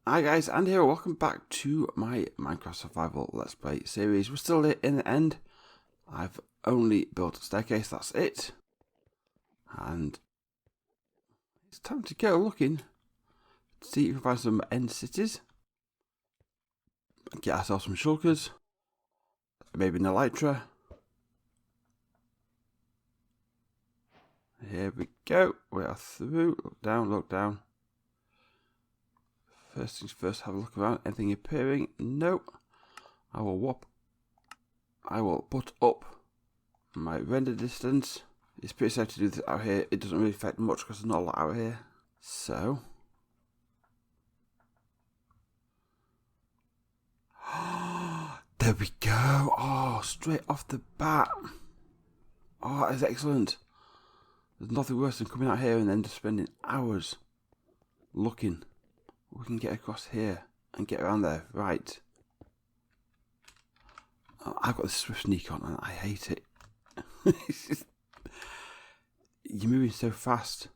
Hi guys, and here, welcome back to my Minecraft Survival Let's Play series. We're still in the end. I've only built a staircase, that's it. And it's time to go looking to see if we can find some end cities. Get ourselves some shulkers. Maybe an elytra. Here we go. We are through. Look down, look down. First things first, have a look around. Anything appearing? Nope. I will put up my render distance. It's pretty safe to do this out here. It doesn't really affect much because there's not a lot out here. So. There we go. Oh, straight off the bat. Oh, that is excellent. There's nothing worse than coming out here and then just spending hours looking. We can get across here and get around there. Right. Oh, I've got the swift sneak on and I hate it. You're moving so fast.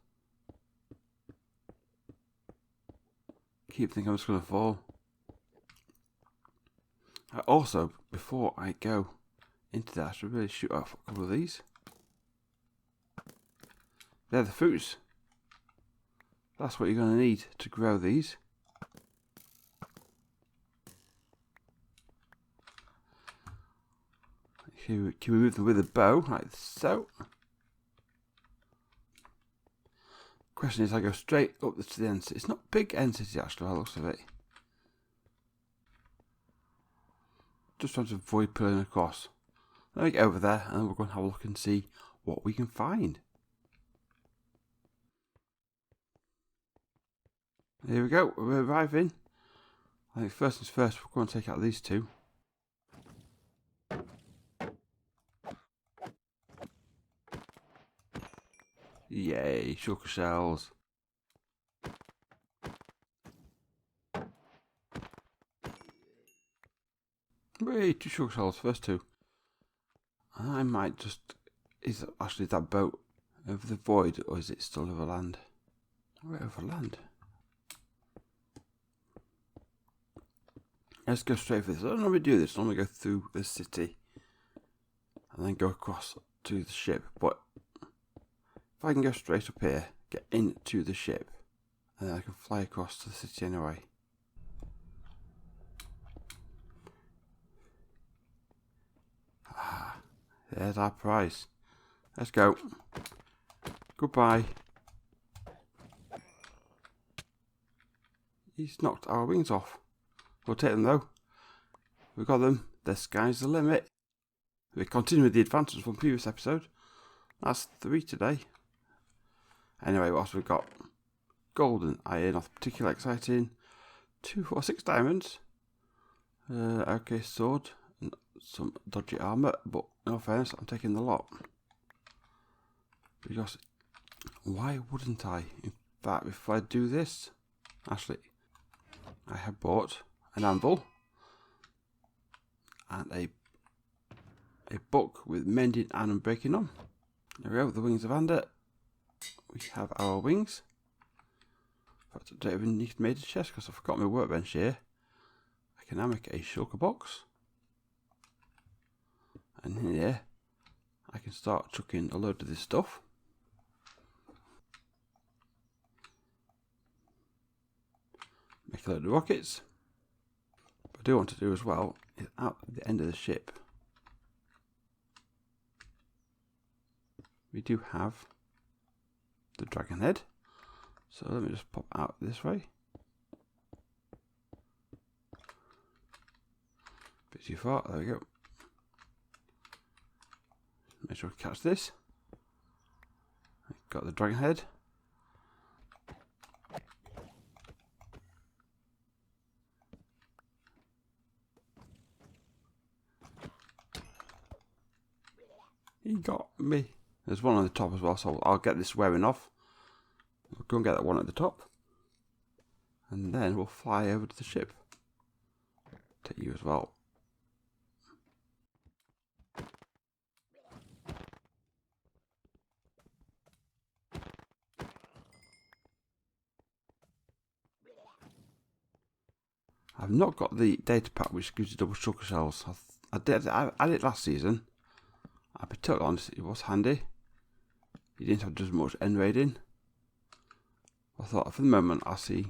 Keep thinking I'm just going to fall. Also, before I go into that, I should really shoot off a couple of these. They're the fruits. That's what you're going to need to grow these. Can we move them with a bow, like so? Question is, I go straight up to the end city. It's not big end city actually, by the looks of it. Just trying to avoid pulling across. Let me get over there and we're going to have a look and see what we can find. Here we go, we're arriving. I think first things first, we're going to take out these two. Yay, shulker shells. Wait, 2 shulker shells, first 2. I might just... Is actually that boat over the void or is it still over land? We're over land. Let's go straight for this. I don't normally do this. I normally go through the city and then go across to the ship. But if I can go straight up here, get into the ship, and then I can fly across to the city anyway. Ah, there's our prize. Let's go. Goodbye. He's knocked our wings off. We'll take them though. We got them. The sky's the limit. We continue with the advances from previous episode. That's 3 today. Anyway, what else have we got? Golden iron, not particularly exciting. 2, 4, 6 diamonds. Okay, sword and some dodgy armour, but in all fairness, I'm taking the lot. Because why wouldn't I? In fact, if I do this, actually, I have bought an anvil and a book with mending and unbreaking on. There we go, the wings of Ander. We have our wings. In fact, I don't even need to make a chest because I forgot my workbench here. I can now make a shulker box. And in here, I can start chucking a load of this stuff. Make a load of rockets. What I do want to do as well is out at the end of the ship. We do have the dragon head. So let me just pop out this way. Bit too far, there we go. Make sure we catch this. Got the dragon head. He got me. There's one on the top as well, so I'll get this wearing off. We'll go and get that one at the top. And then we'll fly over to the ship. Take you as well. I've not got the data pack which gives you double shulker shells. I had it last season. I'll be totally honest, it was handy. You didn't have to do as much end raiding. I thought for the moment I'll see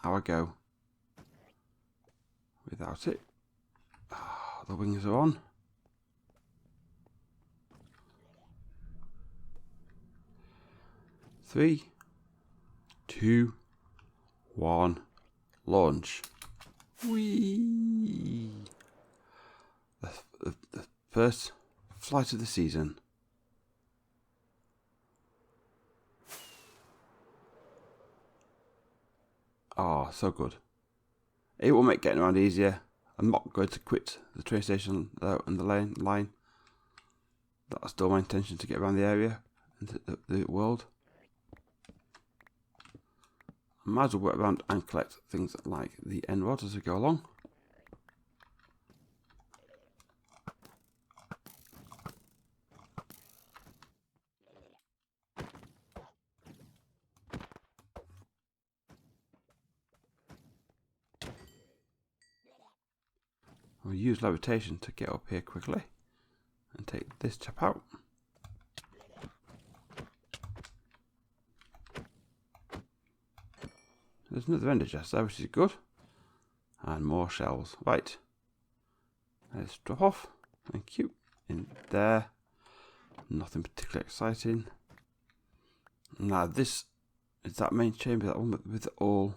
how I go without it. The wings are on. Three, 2, 1, launch. Whee! The first flight of the season. Oh, so good. It will make getting around easier. I'm not going to quit the train station though and the line. That's still my intention, to get around the area and the world. I might as well work around and collect things like the end rod as we go along. We'll use levitation to get up here quickly and take this chap out. There's another ender chest there, which is good. And more shells. Right. Let's drop off. Thank you. In there. Nothing particularly exciting. Now this is that main chamber, that one with all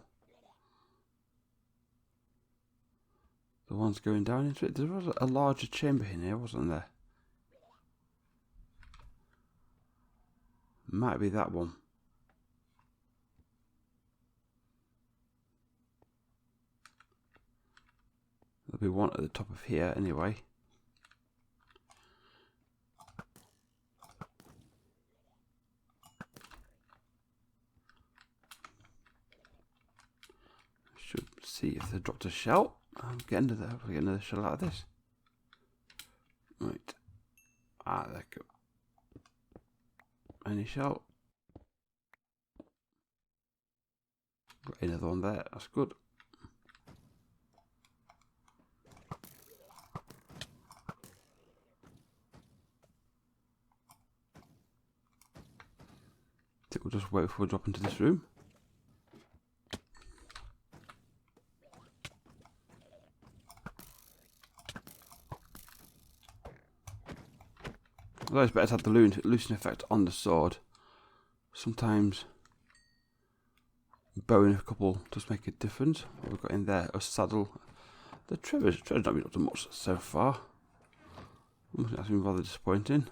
the ones going down into it. There was a larger chamber in here, wasn't there? Might be that one. There'll be one at the top of here anyway. Should see if they dropped a shell. I'm getting to the, hopefully get another shell out of this. Right. Ah, there you go. Any shell? Got another one there. That's good. I think we'll just wait before we drop into this room. Although it's better to have the loosen effect on the sword. Sometimes bowing a couple does make a difference. What we've got in there, a saddle. The trevor's not been up to much so far. That's been rather disappointing.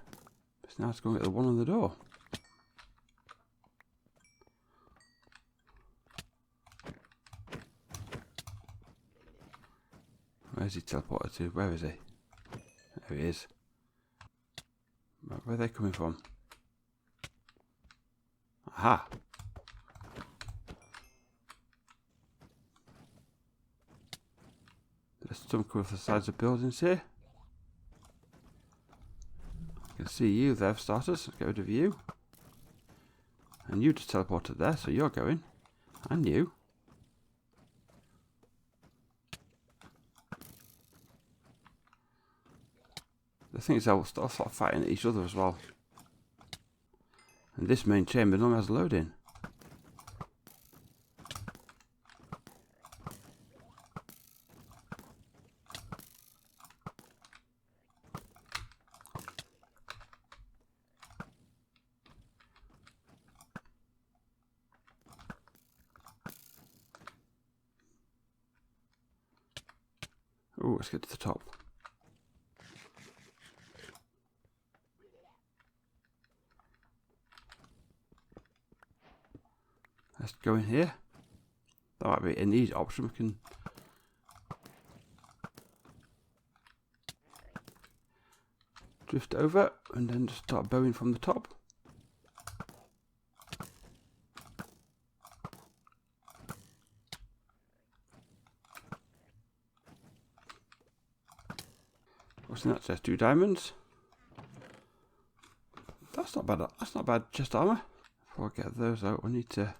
It's now to go and get the one on the door. Where's he teleported to? Where is he? There he is. Where are they coming from? Aha! There's some coming off the sides of buildings here. I can see you there for starters. Let's get rid of you. And you just teleported there, so you're going. And you. The thing is, they'll start fighting each other as well. And this main chamber normally has loading. Oh, let's get to the top. Let's go in here. That might be an easy option. We can drift over and then just start bowing from the top. What's in that chest? 2 diamonds. That's not bad. That's not bad chest armor. Before I get those out, I need to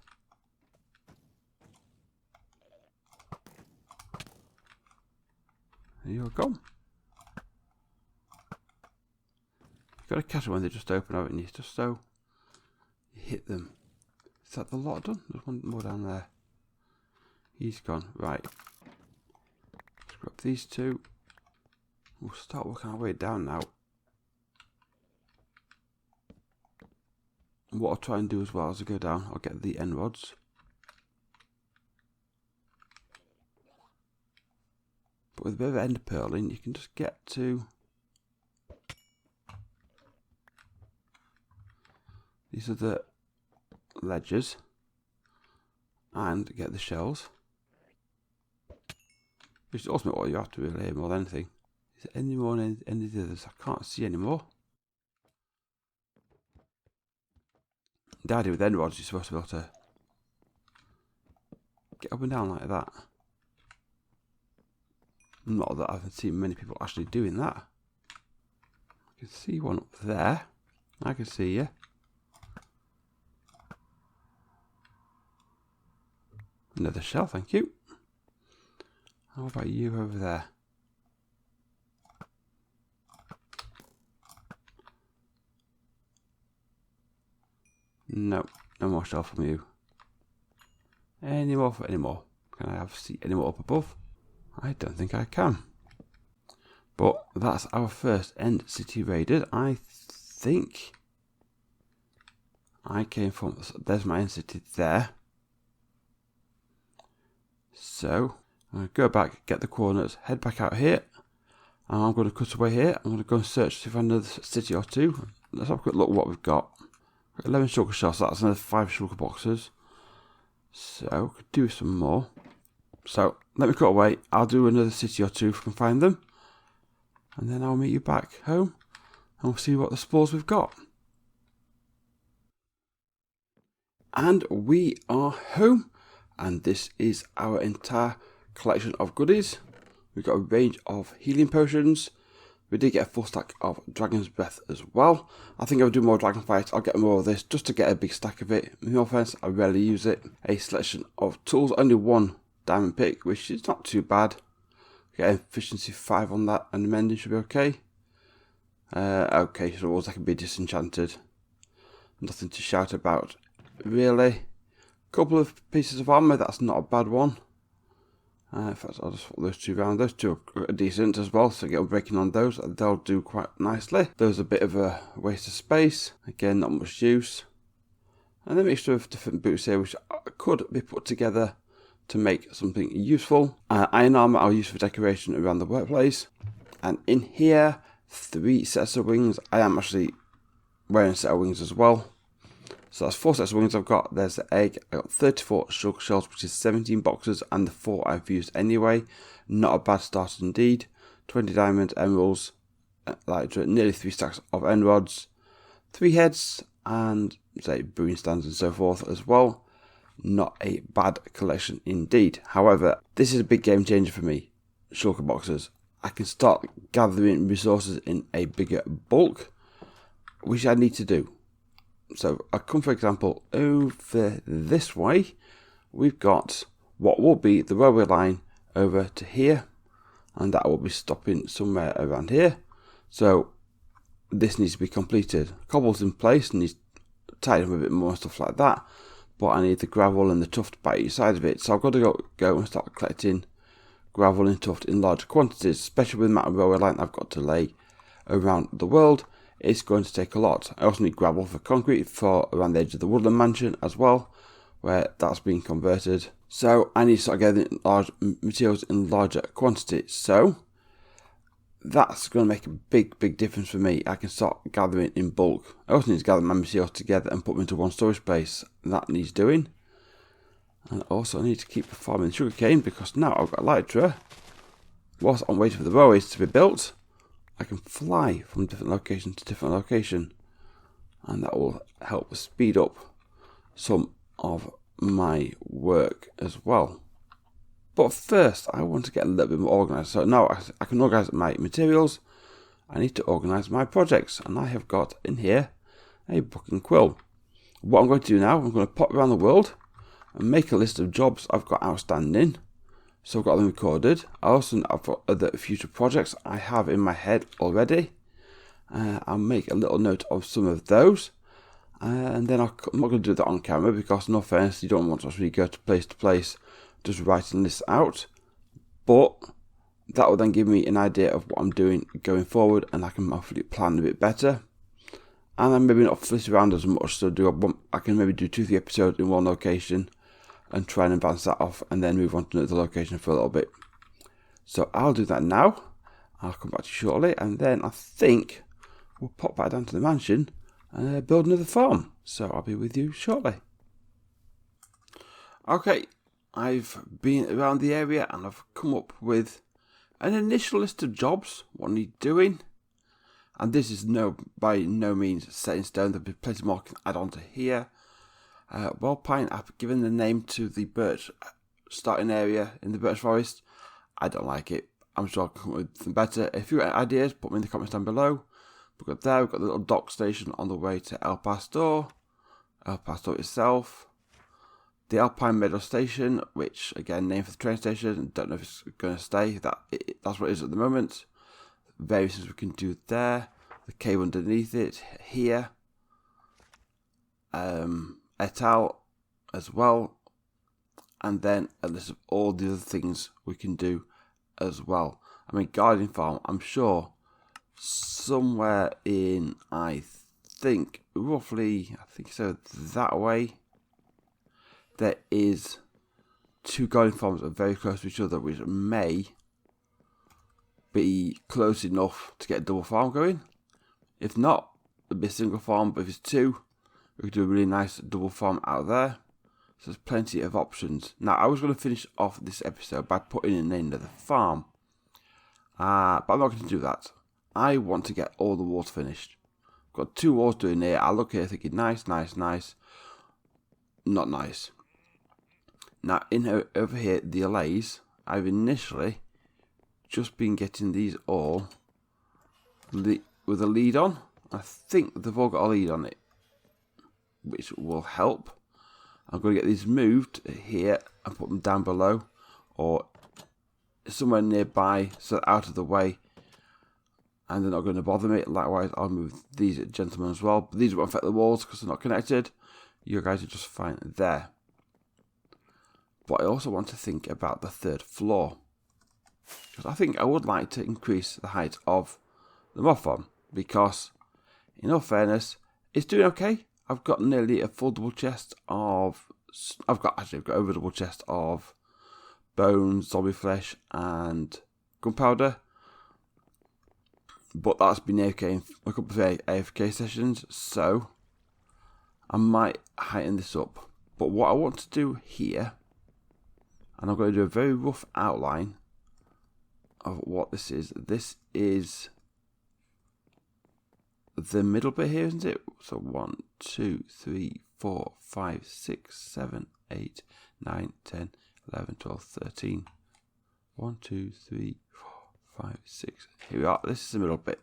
There you go. You've got to catch them when they just open, haven't you? Just so you hit them. Is that the lot done? There's one more down there. He's gone. Right. Let's grab these two. We'll start working our way down now. And what I'll try and do as well as I go down, I'll get the end rods. But with a bit of end pearling, you can just get to... These are the ledgers. And get the shells. Which is ultimately what you have to really aim more than anything. Is there any more than any of the others? I can't see any more. The idea with end rods, you're supposed to be able to get up and down like that. Not that I've seen many people actually doing that. I can see one up there. I can see you. Another shell, thank you. How about you over there? No, no more shell from you. Any more? Can I see any more up above? I don't think I can. But that's our first end city raided. I think I came from... There's my end city there. So I'm going to go back, get the coordinates, head back out here. And I'm going to cut away here. I'm going to go and search to find another city or two. Let's have a quick look at what we've got. 11 shulker shells, so that's another 5 shulker boxes. So, could do some more. So, let me cut away. I'll do another city or two if I can find them. And then I'll meet you back home. And we'll see what the spores we've got. And we are home. And this is our entire collection of goodies. We've got a range of healing potions. We did get a full stack of Dragon's Breath as well. I think I'll do more Dragon Fight. I'll get more of this just to get a big stack of it. In all offense, I rarely use it. A selection of tools. Only one diamond pick, which is not too bad. Get efficiency 5 on that, and the mending should be okay. Okay, so rules I can be disenchanted. Nothing to shout about, really. Couple of pieces of armour, that's not a bad one. In fact, I'll just swap those two around. Those two are decent as well, so get breaking on those. They'll do quite nicely. Those are a bit of a waste of space. Again, not much use. And a mixture of different boots here, which could be put together to make something useful. Iron armour I'll use for decoration around the workplace. And in here, 3 sets of wings. I am actually wearing a set of wings as well. So that's 4 sets of wings I've got. There's the egg. I got 34 shulker shells, which is 17 boxes, and the 4 I've used anyway. Not a bad start indeed. 20 diamonds, emeralds, nearly 3 stacks of end rods, 3 heads, and say brewing stands and so forth as well. Not a bad collection indeed. However, this is a big game changer for me. Shulker boxes. I can start gathering resources in a bigger bulk, which I need to do. So I come, for example, over this way. We've got what will be the railway line over to here, and that will be stopping somewhere around here. So this needs to be completed. Cobble's in place and needs tied up a bit more and stuff like that. But I need the gravel and the tuft by each side of it. So I've got to go and start collecting gravel and tuft in large quantities, especially with the amount of railway line I've got to lay around the world. It's going to take a lot. I also need gravel for concrete for around the edge of the woodland mansion as well, where that's being converted. So I need to start getting large materials in larger quantities. So that's going to make a big difference for me. I can start gathering in bulk. I also need to gather my materials together and put them into one storage space. That needs doing. And also I need to keep farming sugarcane, because now I've got elytra. Whilst I'm waiting for the railways to be built, I can fly from different location to different location, and that will help speed up some of my work as well. But first, I want to get a little bit more organised. So now I can organise my materials. I need to organise my projects, and I have got in here a book and quill. What I'm going to do now, I'm going to pop around the world and make a list of jobs I've got outstanding. So I've got them recorded. I also have got other future projects I have in my head already. I'll make a little note of some of those. And then I'm not going to do that on camera because, in all fairness, you don't want to actually go to place just writing this out. But that will then give me an idea of what I'm doing going forward, and I can hopefully plan a bit better. And I'm maybe not flit around as much, so I can maybe do 2-3 episodes in one location and try and advance that off and then move on to another location for a little bit. So I'll do that now. I'll come back to you shortly, and then I think we'll pop back down to the mansion and build another farm. So I'll be with you shortly. Okay, I've been around the area and I've come up with an initial list of jobs, what I need doing. And this is by no means set in stone. There'll be plenty more I can add on to here. Wellpine, I've given the name to the birch starting area in the birch forest. I don't like it. I'm sure I can come up with something better. If you've got ideas, put them in the comments down below. We've got the little dock station on the way to El Pastor itself. The Alpine Meadow Station, which again, name for the train station. Don't know if it's going to stay. That's what it is at the moment. Various things we can do there. The cave underneath it here. Et al. As well. And then a list of all the other things we can do as well. I mean, garden farm, I'm sure somewhere in, I think so that way, there is 2 garden farms that are very close to each other, which may be close enough to get a double farm going. If not, it'll be a single farm, but if it's 2, we could do a really nice double farm out there. So there's plenty of options. Now, I was going to finish off this episode by putting in another farm, but I'm not going to do that. I want to get all the walls finished. I've got 2 walls doing here. I look here thinking nice, nice, nice. Not nice. Now, over here, the allays, I've initially just been getting these all with a lead on. I think they've all got a lead on it, which will help. I'm going to get these moved here and put them down below or somewhere nearby so they're out of the way and they're not going to bother me. Likewise, I'll move these gentlemen as well. But these won't affect the walls because they're not connected. You guys are just fine there. But I also want to think about the 3rd floor, because I think I would like to increase the height of the mob farm, because in all fairness, it's doing okay. I've got nearly a full double chest of, I've got over a double chest of bones, zombie flesh and gunpowder. But that's been AFK in a couple of AFK sessions, so I might heighten this up. But what I want to do here, and I'm going to do a very rough outline of what this is. This is the middle bit here, isn't it? So 1, 2, 3, 4, 5, 6, 7, 8, 9, 10, 11, 12, 13. 1, 2, 3, 4, 5, 6. Here we are. This is the middle bit.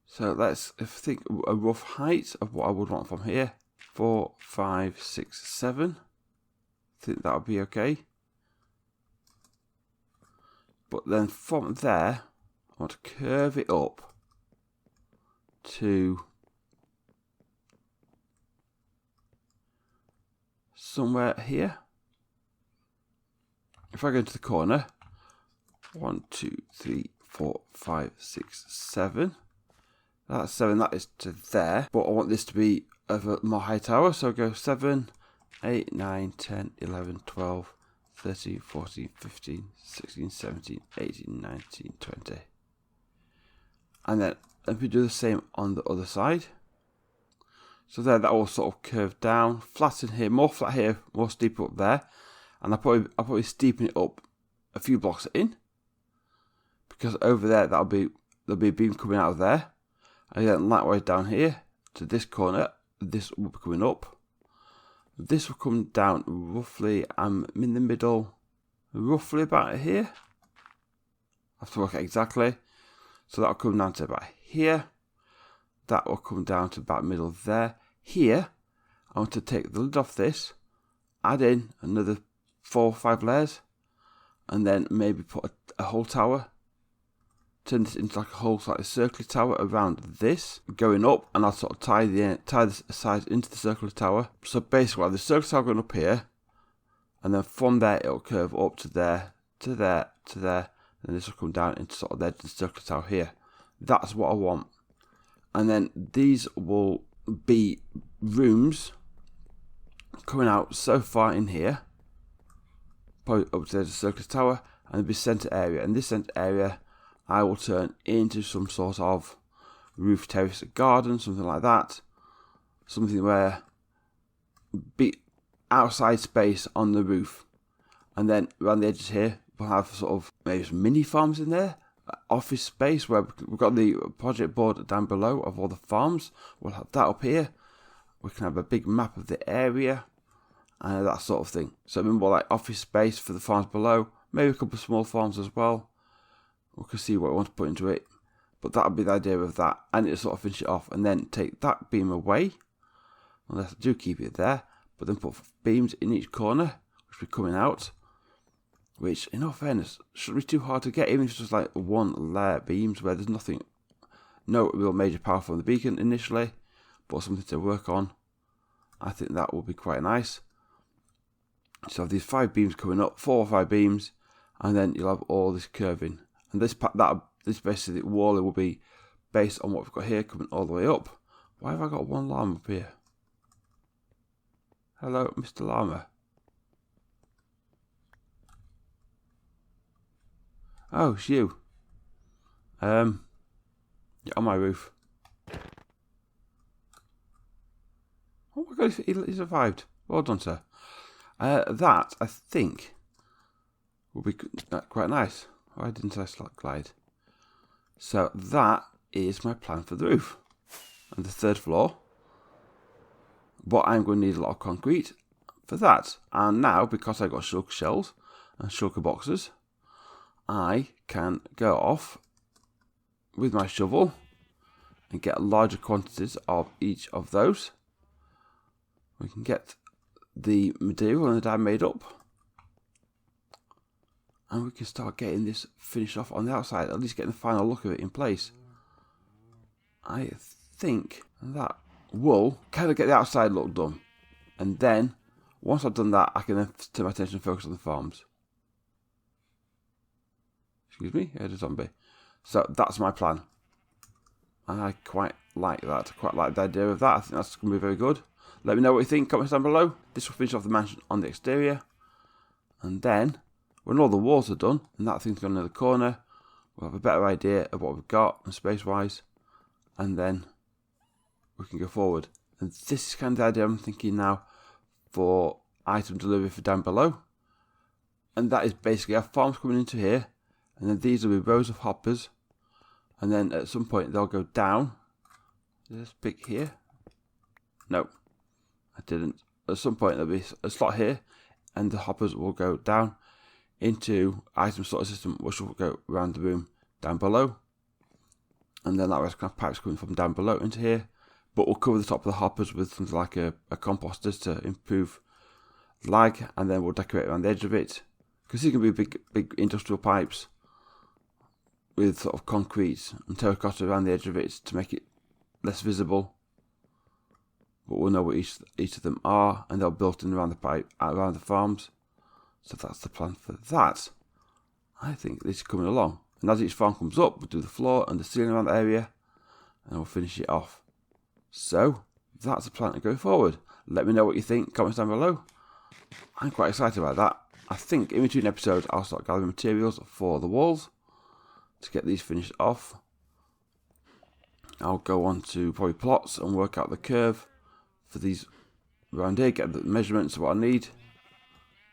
So let's think a rough height of what I would want from here. 4, 5, 6, 7. I think that would be okay. But then from there, I want to curve it up to somewhere here. If I go to the corner, 1, 2, 3, 4, 5, 6, 7. That's 7, that is to there. But I want this to be of a more high tower, so I'll go 7, 8, 9, 10, 11, 12, 13, 14, 15, 16, 17, 18, 19, 20. And then if we do the same on the other side. So there, that will sort of curve down, flatten here, more flat here, more steep up there. And I'll probably steepen it up a few blocks in. Because over there, there'll be a beam coming out of there. And then likewise down here to this corner, this will be coming up. This will come down roughly, I'm in the middle, roughly about here. I have to work out exactly. So that will come down to about here. That will come down to about middle there. Here, I want to take the lid off this, add in another 4 or 5 layers, and then maybe put a whole tower. Turn this into like a whole slightly circular tower around this, going up, and I'll sort of tie the sides into the circular tower. So basically, I'll have the circular tower going up here, and then from there it'll curve up to there, to there, to there, and this will come down into sort of the edge of the circular tower here. That's what I want. And then these will be rooms coming out so far in here, probably up to the edge of the circular tower, and there'll be centre area. And this centre area I will turn into some sort of roof terrace garden, something like that. Something where be outside space on the roof. And then around the edges here, we'll have sort of maybe some mini farms in there. Office space where we've got the project board down below of all the farms. We'll have that up here. We can have a big map of the area and that sort of thing. So more like office space for the farms below. Maybe a couple of small farms as well. We can see what we want to put into it. But that would be the idea of that. And it'll sort of finish it off and then take that beam away. Unless I do keep it there. But then put beams in each corner, which will be coming out. Which, in all fairness, shouldn't be too hard to get, even if it's just like one layer beams where there's nothing, no real major power from the beacon initially, but something to work on. I think that will be quite nice. So have these 5 beams coming up, 4 or 5 beams, and then you'll have all this curving. And this basically wall will be based on what we've got here coming all the way up. Why have I got one llama up here? Hello, Mr. Llama. Oh, it's you. You're on my roof. Oh my god, he survived. Well done, sir. That, I think, will be quite nice. Why didn't I slot glide? So that is my plan for the roof. And the 3rd floor. But I'm going to need a lot of concrete for that. And now, because I've got shulker shells and shulker boxes, I can go off with my shovel and get larger quantities of each of those. We can get the material and the dye made up. And we can start getting this finished off on the outside, at least getting the final look of it in place. I think that will kind of get the outside look done. And then, once I've done that, I can then turn my attention and focus on the farms. Excuse me, I had a zombie. So that's my plan. And I quite like that. I quite like the idea of that. I think that's going to be very good. Let me know what you think. Comment down below. This will finish off the mansion on the exterior. And then, when all the walls are done, and that thing's gone in the corner, we'll have a better idea of what we've got, and space-wise. And then, we can go forward. And this is kind of the idea I'm thinking now for item delivery for down below. And that is basically our farms coming into here. And then these will be rows of hoppers. And then at some point they'll go down. This pick here. No, I didn't. At some point there'll be a slot here. And the hoppers will go down into item sort of system, which will go around the room down below. And then that rest kind of pipes coming from down below into here. But we'll cover the top of the hoppers with something like a composter to improve lag. And then we'll decorate around the edge of it. Because these can be big industrial pipes with sort of concrete and terracotta around the edge of it to make it less visible. But we'll know what each of them are, and they're built in around the pipe, around the farms. So that's the plan for that. I think this is coming along. And as each farm comes up, we'll do the floor and the ceiling around the area, and we'll finish it off. So that's the plan to go forward. Let me know what you think. Comments down below. I'm quite excited about that. I think in between episodes I'll start gathering materials for the walls to get these finished off. I'll go on to probably plots and work out the curve for these around here, get the measurements of what I need.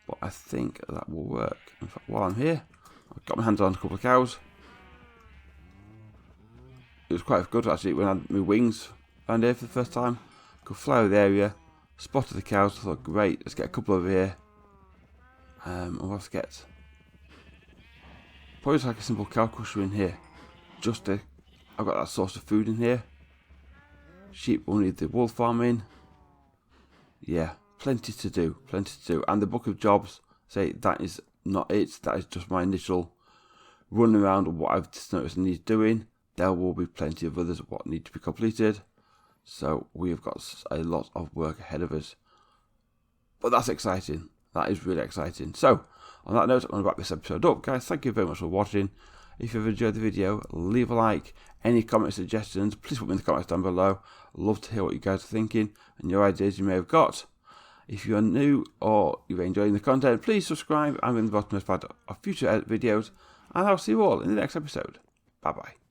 But I think that will work. In fact, while I'm here, I've got my hands on a couple of cows. It was quite good actually when I had my wings around here for the first time. Could fly over the area, spotted the cows, I thought great, let's get a couple over here. And we'll have to get probably just like a simple cow crusher in here. I've got that source of food in here. Sheep will need the wool farming. Yeah, plenty to do. And the book of jobs say that is not it. That is just my initial run around of what I've just noticed I need doing. There will be plenty of others what need to be completed. So we have got a lot of work ahead of us. But that's exciting. That is really exciting. So, on that note, I'm going to wrap this episode up. Guys, thank you very much for watching. If you've enjoyed the video, leave a like. Any comment suggestions, please put them in the comments down below. I'd love to hear what you guys are thinking and your ideas you may have got. If you're new or you're enjoying the content, please subscribe. I'm in the bottom of future videos. And I'll see you all in the next episode. Bye bye.